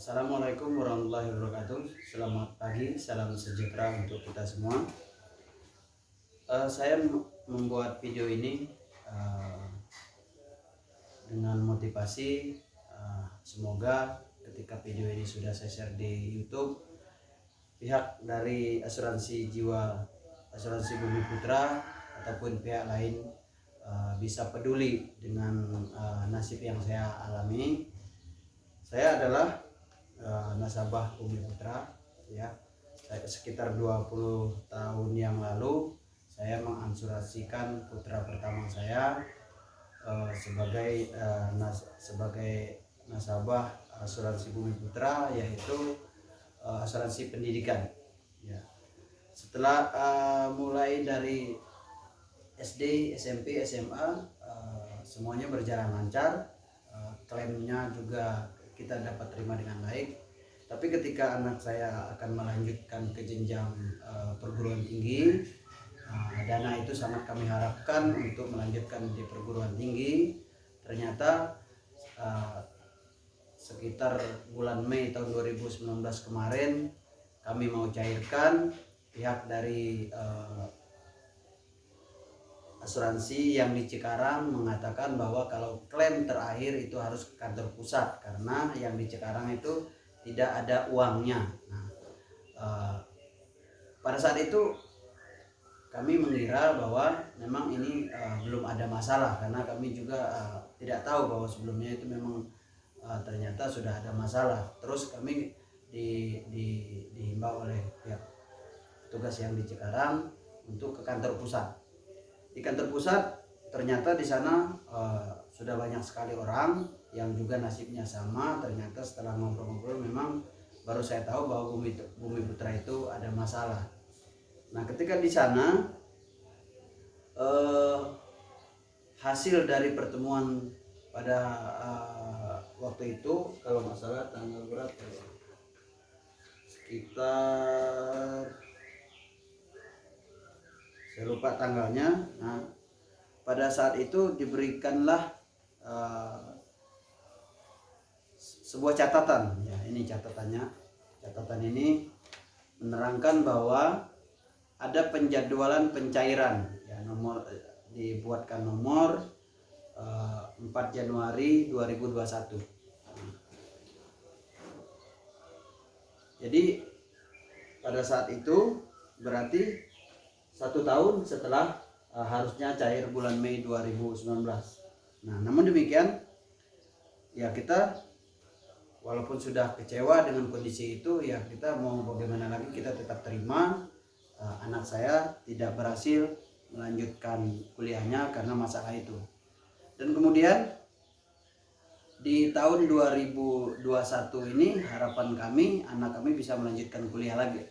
Assalamualaikum warahmatullahi wabarakatuh. Selamat pagi, salam sejahtera untuk kita semua. Saya membuat video ini dengan motivasi semoga ketika video ini sudah saya share di YouTube, pihak dari asuransi jiwa, asuransi Bumi Putra ataupun pihak lain bisa peduli dengan nasib yang saya alami. Saya adalah nasabah Bumi Putra, ya. Sekitar 20 tahun yang lalu saya mengansurasikan putra pertama saya sebagai nasabah asuransi Bumi Putra, yaitu asuransi pendidikan, ya. Setelah mulai dari SD, SMP, SMA, semuanya berjalan lancar, klaimnya juga kita dapat terima dengan baik. Tapi ketika anak saya akan melanjutkan ke jenjang perguruan tinggi, dana itu sangat kami harapkan untuk melanjutkan di perguruan tinggi. Ternyata sekitar bulan Mei tahun 2019 kemarin kami mau cairkan, pihak dari asuransi yang di Cikarang mengatakan bahwa kalau klaim terakhir itu harus ke kantor pusat karena yang di Cikarang itu tidak ada uangnya. Nah, pada saat itu kami mengira bahwa memang ini belum ada masalah, karena kami juga tidak tahu bahwa sebelumnya itu memang ternyata sudah ada masalah. Terus kami dihimbau oleh pihak petugas yang di Cikarang untuk ke kantor pusat. Di kantor pusat ternyata di sana sudah banyak sekali orang yang juga nasibnya sama. Ternyata setelah ngobrol-ngobrol memang baru saya tahu bahwa Bumi Putra itu ada masalah. Nah, ketika di sana hasil dari pertemuan pada waktu itu, kalau nggak salah tanggal berapa ya? Sekitar, saya lupa tanggalnya. Nah, pada saat itu diberikanlah sebuah catatan, ya. Ini catatannya. Catatan ini menerangkan bahwa ada penjadwalan pencairan, ya. Dibuatkan nomor 4 Januari 2021. Jadi pada saat itu berarti 1 tahun setelah harusnya cair bulan Mei 2019. Nah, namun demikian, ya, kita walaupun sudah kecewa dengan kondisi itu, ya kita mau bagaimana lagi, kita tetap terima. Anak saya tidak berhasil melanjutkan kuliahnya karena masalah itu. Dan kemudian di tahun 2021 ini harapan kami anak kami bisa melanjutkan kuliah lagi,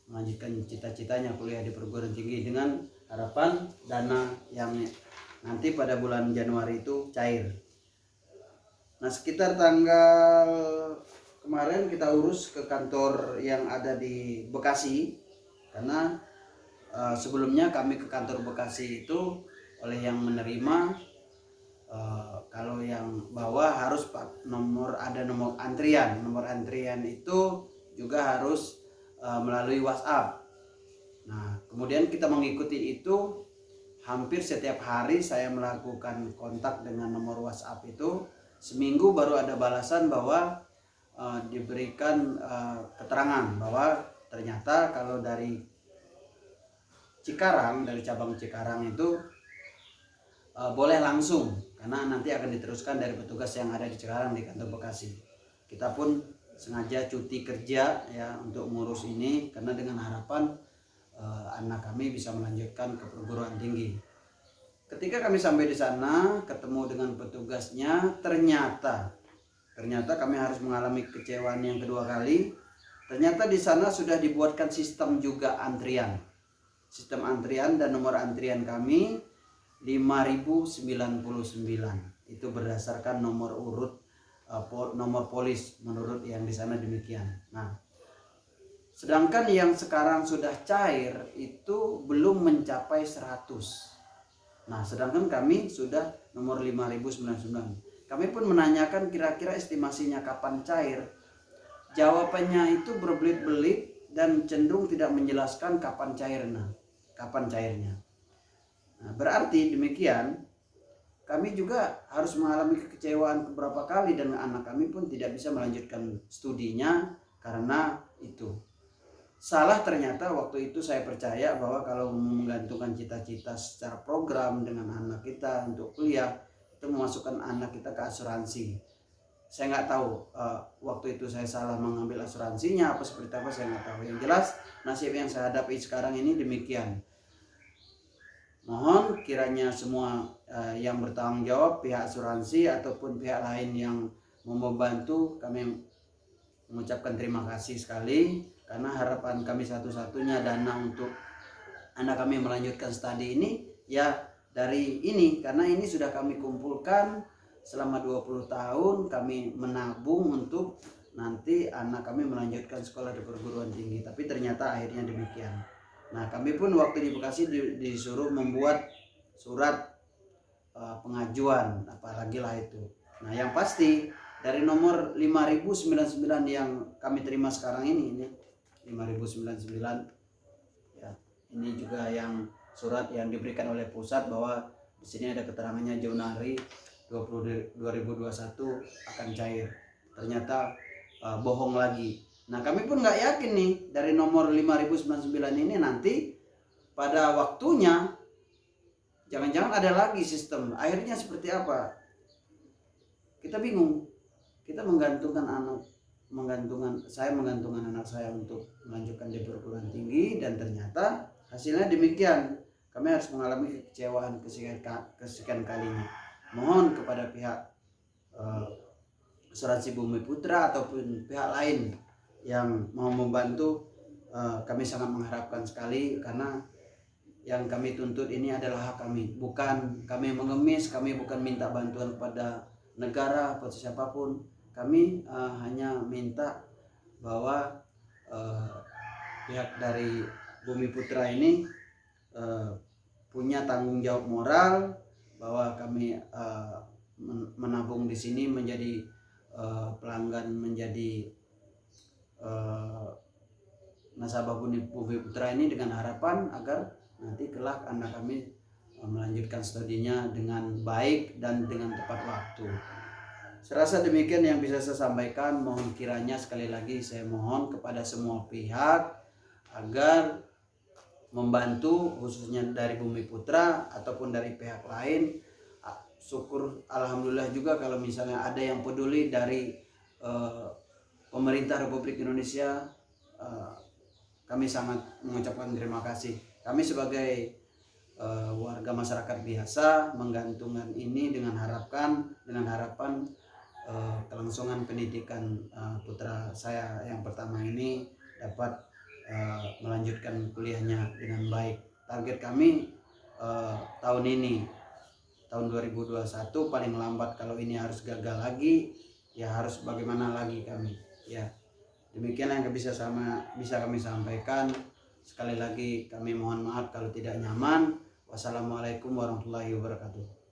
melanjutkan cita-citanya kuliah di perguruan tinggi, dengan harapan dana yang nanti pada bulan Januari itu cair. Nah, sekitar tanggal kemarin kita urus ke kantor yang ada di Bekasi, karena sebelumnya kami ke kantor Bekasi itu oleh yang menerima, kalau yang bawah harus ada nomor antrian. Nomor antrian itu juga harus melalui WhatsApp. Nah, kemudian kita mengikuti itu hampir setiap hari. Saya melakukan kontak dengan nomor WhatsApp itu. Seminggu baru ada balasan bahwa diberikan keterangan bahwa ternyata kalau dari Cikarang, dari cabang Cikarang itu boleh langsung, karena nanti akan diteruskan dari petugas yang ada di Cikarang di kantor Bekasi. Kita pun sengaja cuti kerja, ya, untuk ngurus ini, karena dengan harapan anak kami bisa melanjutkan ke perguruan tinggi. Ketika kami sampai di sana, ketemu dengan petugasnya, ternyata kami harus mengalami kecewaan yang kedua kali. Ternyata di sana sudah dibuatkan sistem juga antrian. Sistem antrian dan nomor antrian kami 5099. Itu berdasarkan nomor urut nomor polis menurut yang di sana demikian. Nah, sedangkan yang sekarang sudah cair itu belum mencapai 100. Nah, sedangkan kami sudah nomor 5099. Kami pun menanyakan kira-kira estimasinya kapan cair. jawabannya itu berbelit-belit dan cenderung tidak menjelaskan kapan cairnya. Nah, berarti demikian kami juga harus mengalami kekecewaan beberapa kali dan anak kami pun tidak bisa melanjutkan studinya karena itu. Salah ternyata waktu itu saya percaya bahwa kalau menggantungkan cita-cita secara program dengan anak kita untuk kuliah, itu memasukkan anak kita ke asuransi. Saya nggak tahu waktu itu saya salah mengambil asuransinya apa seperti apa, saya nggak tahu. Yang jelas nasib yang saya hadapi sekarang ini demikian. Mohon kiranya semua yang bertanggung jawab, pihak asuransi ataupun pihak lain yang mau membantu, kami mengucapkan terima kasih sekali, karena harapan kami satu-satunya dana untuk anak kami melanjutkan studi ini ya dari ini, karena ini sudah kami kumpulkan selama 20 tahun kami menabung untuk nanti anak kami melanjutkan sekolah di perguruan tinggi, tapi ternyata akhirnya demikian. Nah, kami pun waktu di Bekasi disuruh membuat surat pengajuan, apalagi lah itu. Nah, yang pasti dari nomor 5099 yang kami terima sekarang ini 5099 ya. Ini juga yang surat yang diberikan oleh pusat bahwa di sini ada keterangannya Januari 2021 akan cair. Ternyata bohong lagi. Nah, kami pun nggak yakin nih dari nomor 5099 ini nanti pada waktunya jangan-jangan ada lagi sistem. Akhirnya seperti apa? Kita bingung. Kita menggantungkan anak saya untuk melanjutkan di perguruan tinggi dan ternyata hasilnya demikian. Kami harus mengalami kekecewaan kesekian kalinya. Mohon kepada pihak asuransi Bumi Putra ataupun pihak lain yang mau membantu, kami sangat mengharapkan sekali, karena yang kami tuntut ini adalah hak kami, bukan kami mengemis, kami bukan minta bantuan kepada negara atau siapapun. Kami hanya minta bahwa pihak dari Bumi Putra ini punya tanggung jawab moral bahwa kami menabung di sini menjadi pelanggan, menjadi nasabah Bumi Putra ini dengan harapan agar nanti kelak anak kami melanjutkan studinya dengan baik dan dengan tepat waktu. Serasa demikian yang bisa saya sampaikan. Mohon kiranya sekali lagi saya mohon kepada semua pihak agar membantu, khususnya dari Bumi Putra ataupun dari pihak lain. Syukur alhamdulillah juga kalau misalnya ada yang peduli dari pemerintah Republik Indonesia. Kami sangat mengucapkan terima kasih. Kami sebagai warga masyarakat biasa menggantungkan ini dengan harapan kelangsungan pendidikan putra saya yang pertama ini dapat melanjutkan kuliahnya dengan baik. Target kami tahun ini, tahun 2021 paling lambat, kalau ini harus gagal lagi ya harus bagaimana lagi kami ya. Demikian yang bisa kami sampaikan. Sekali lagi kami mohon maaf kalau tidak nyaman. Wassalamualaikum warahmatullahi wabarakatuh.